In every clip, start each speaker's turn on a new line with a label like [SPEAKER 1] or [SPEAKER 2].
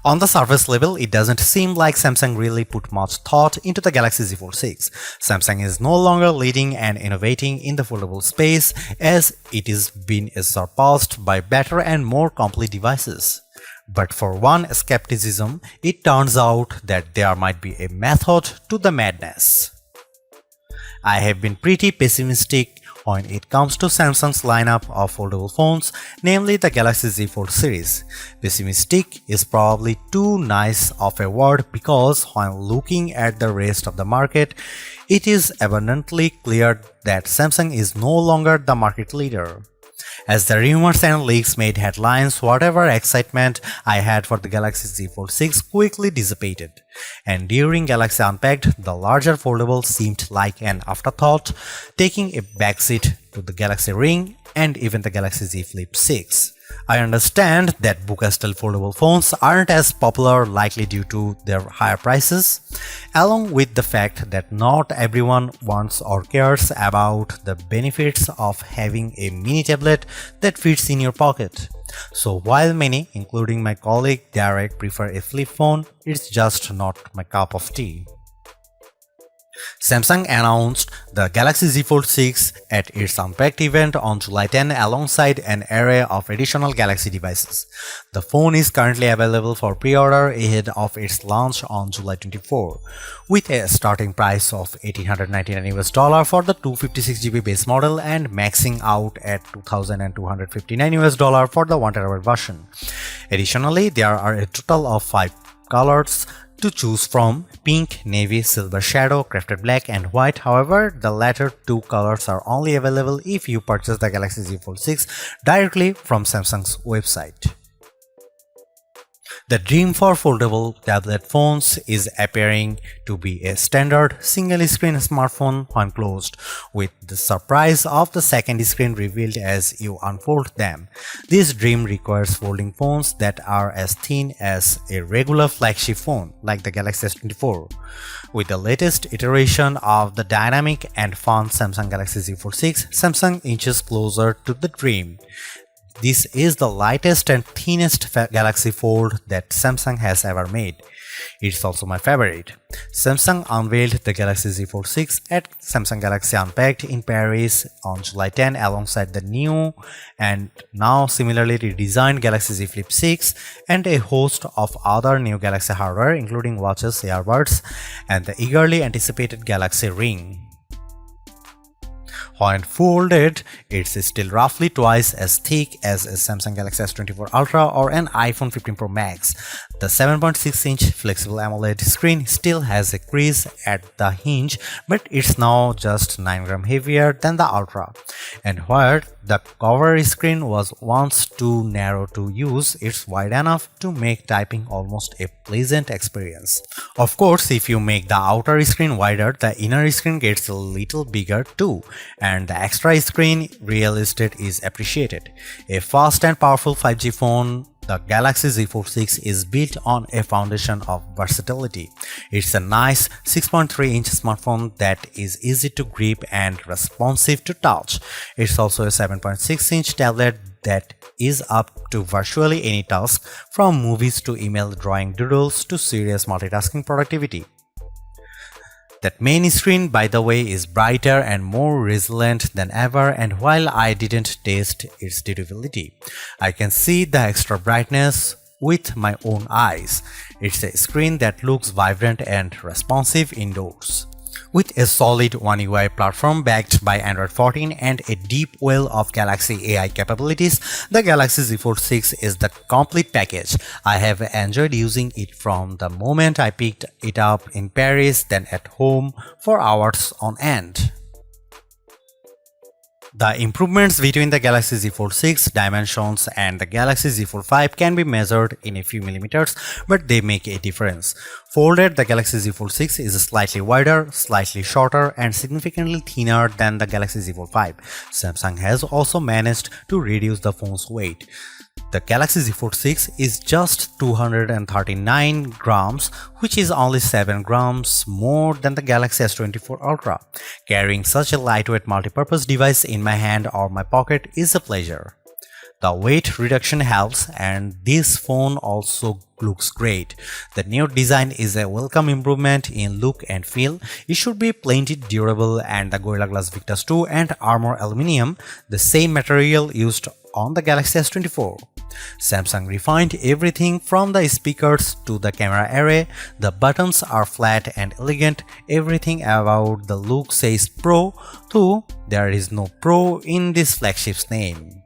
[SPEAKER 1] On the surface level, it doesn't seem like Samsung really put much thought into the Galaxy Z Fold 6. Samsung is no longer leading and innovating in the foldable space, as it is being surpassed by better and more complete devices. But for one skepticism, it turns out that there might be a method to the madness. I have been pretty pessimistic when it comes to Samsung's lineup of foldable phones, namely the Galaxy Z Fold series. Pessimistic is probably too nice of a word because when looking at the rest of the market, it is abundantly clear that Samsung is no longer the market leader. As the rumors and leaks made headlines, whatever excitement I had for the Galaxy Z Fold 6 quickly dissipated, and during Galaxy Unpacked, the larger foldable seemed like an afterthought, taking a backseat to the Galaxy Ring and even the Galaxy Z Flip 6. I understand that Buca-style foldable phones aren't as popular, likely due to their higher prices, along with the fact that not everyone wants or cares about the benefits of having a mini tablet that fits in your pocket. So while many, including my colleague Derek, prefer a flip phone, it's just not my cup of tea. Samsung announced the Galaxy Z Fold 6 at its Unpacked event on July 10 alongside an array of additional Galaxy devices. The phone is currently available for pre-order ahead of its launch on July 24, with a starting price of $1,899 for the 256GB base model and maxing out at $2,259 for the 1TB version. Additionally, there are a total of 5 colors to choose from: pink, navy, silver shadow, crafted black, and white. However, the latter two colors are only available if you purchase the Galaxy Z Fold 6 directly from Samsung's website. The dream for foldable tablet phones is appearing to be a standard single-screen smartphone when closed, with the surprise of the second screen revealed as you unfold them. This dream requires folding phones that are as thin as a regular flagship phone, like the Galaxy S24. With the latest iteration of the dynamic and fun Samsung Galaxy Z Fold 6, Samsung inches closer to the dream. This is the lightest and thinnest Galaxy Fold that Samsung has ever made. It's also my favorite. Samsung unveiled the Galaxy Z Fold 6 at Samsung Galaxy Unpacked in Paris on July 10 alongside the new and now similarly redesigned Galaxy Z Flip 6 and a host of other new Galaxy hardware including watches, earbuds, and the eagerly anticipated Galaxy Ring. When folded, it's still roughly twice as thick as a Samsung Galaxy S24 Ultra or an iPhone 15 Pro Max. The 7.6-inch flexible AMOLED screen still has a crease at the hinge, but it's now just 9 grams heavier than the Ultra. And where the cover screen was once too narrow to use, it's wide enough to make typing almost a pleasant experience. Of course, if you make the outer screen wider, the inner screen gets a little bigger too, and the extra screen real estate is appreciated. A fast and powerful 5G phone, the Galaxy Z Fold 6 is built on a foundation of versatility. It's a nice 6.3-inch smartphone that is easy to grip and responsive to touch. It's also a 7.6-inch tablet that is up to virtually any task, from movies to email, drawing doodles to serious multitasking productivity. That main screen, by the way, is brighter and more resilient than ever, and while I didn't test its durability, I can see the extra brightness with my own eyes. It's a screen that looks vibrant and responsive indoors. With a solid One UI platform backed by Android 14 and a deep well of Galaxy AI capabilities, the Galaxy Z Fold 6 is the complete package. I have enjoyed using it from the moment I picked it up in Paris, then at home for hours on end. The improvements between the Galaxy Z Fold 6 dimensions and the Galaxy Z Fold 5 can be measured in a few millimeters, but they make a difference. Folded, the Galaxy Z Fold 6 is slightly wider, slightly shorter, and significantly thinner than the Galaxy Z Fold 5. Samsung has also managed to reduce the phone's weight. The Galaxy Z Fold 6 is just 239 grams, which is only 7 grams more than the Galaxy S24 Ultra. Carrying such a lightweight multi-purpose device in my hand or my pocket is a pleasure. The weight reduction helps, and this phone also looks great. The new design is a welcome improvement in look and feel. It should be plenty durable, and the Gorilla Glass Victus 2 and Armor Aluminium, the same material used on the Galaxy S24. Samsung refined everything from the speakers to the camera array. The buttons are flat and elegant. Everything about the look says Pro, though there is no Pro in this flagship's name.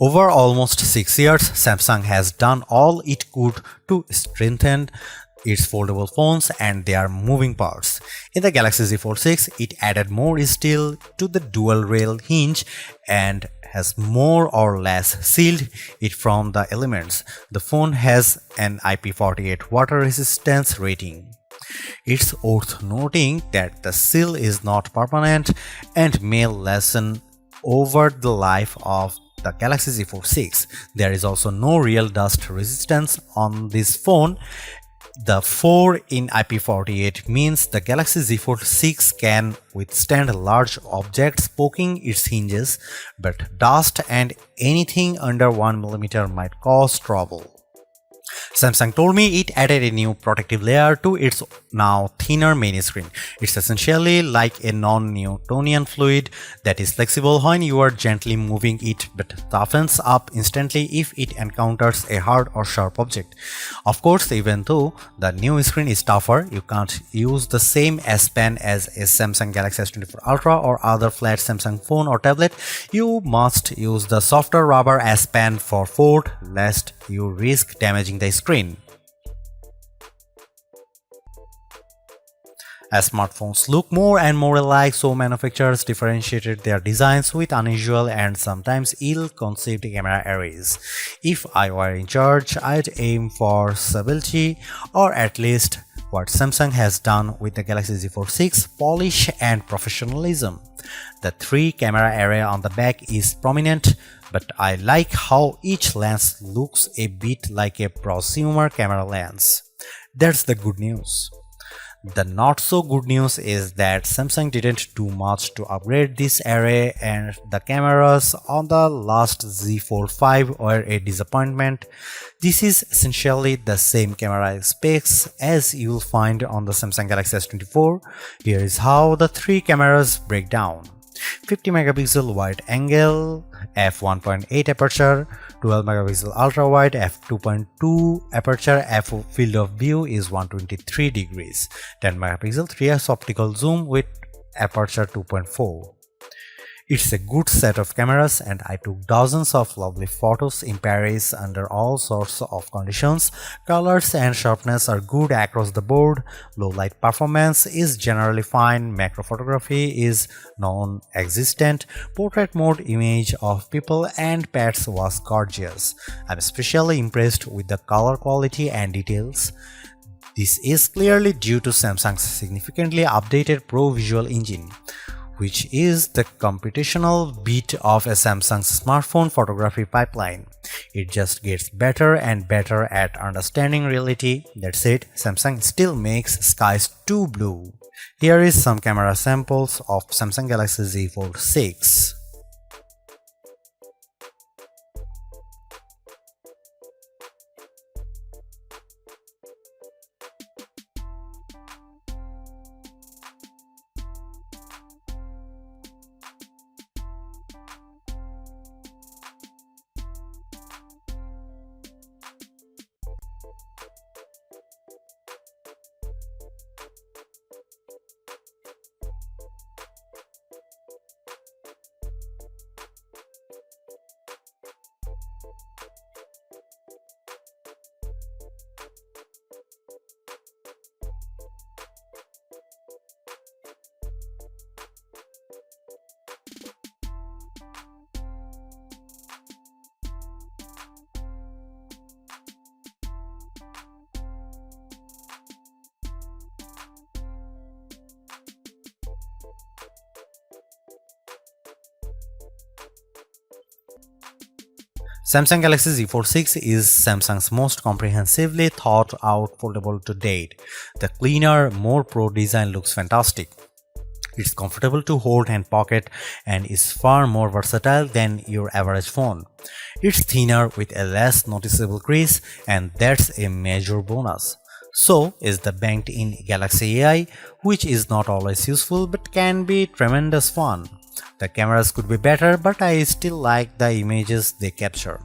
[SPEAKER 1] Over almost 6 years, Samsung has done all it could to strengthen its foldable phones and their moving parts. In the Galaxy Z Fold 6, it added more steel to the dual rail hinge and has more or less sealed it from the elements. The phone has an IP48 water resistance rating. It's worth noting that the seal is not permanent and may lessen over the life of the Galaxy Z Fold 6. There is also no real dust resistance on this phone. The 4 in IP48 means the Galaxy Z Fold 6 can withstand large objects poking its hinges, but dust and anything under 1mm might cause trouble. Samsung told me it added a new protective layer to its now thinner main screen. It's essentially like a non-Newtonian fluid that is flexible when you are gently moving it but toughens up instantly if it encounters a hard or sharp object. Of course, even though the new screen is tougher, you can't use the same S Pen as a Samsung Galaxy S24 Ultra or other flat Samsung phone or tablet. You must use the softer rubber S Pen for Fold, lest you risk damaging the screen. As smartphones look more and more alike, so manufacturers differentiated their designs with unusual and sometimes ill-conceived camera arrays. If I were in charge, I'd aim for stability, or at least what Samsung has done with the Galaxy Z Fold 6, polish and professionalism. The 3-camera array on the back is prominent, but I like how each lens looks a bit like a prosumer camera lens. That's the good news. The not so good news is that Samsung didn't do much to upgrade this array, and the cameras on the last Z Fold 5 were a disappointment. This is essentially the same camera specs as you'll find on the Samsung Galaxy S24. Here is how the 3 cameras break down. 50 megapixel wide angle, f1.8 aperture, 12 megapixel ultra wide, f2.2 aperture, field of view is 123 degrees, 10 megapixel 3x optical zoom with aperture 2.4. It's a good set of cameras, and I took dozens of lovely photos in Paris under all sorts of conditions. Colors and sharpness are good across the board. Low light performance is generally fine. Macro photography is non-existent. Portrait mode image of people and pets was gorgeous. I'm especially impressed with the color quality and details. This is clearly due to Samsung's significantly updated Pro Visual Engine, which is the computational bit of a Samsung's smartphone photography pipeline. It just gets better and better at understanding reality. That said, Samsung still makes skies too blue. Here is some camera samples of Samsung Galaxy Z Fold 6. Samsung Galaxy Z Fold 6 is Samsung's most comprehensively thought out foldable to date. The cleaner, more pro design looks fantastic. It's comfortable to hold and pocket and is far more versatile than your average phone. It's thinner with a less noticeable crease, and that's a major bonus. So is the banked-in Galaxy AI, which is not always useful but can be tremendous fun. The cameras could be better, but I still like the images they capture.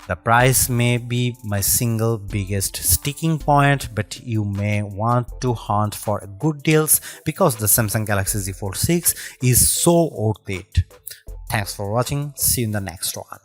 [SPEAKER 1] The price may be my single biggest sticking point, but you may want to hunt for good deals because the Samsung Galaxy Z Fold 6 is so worth it. Thanks for watching. See you in the next one.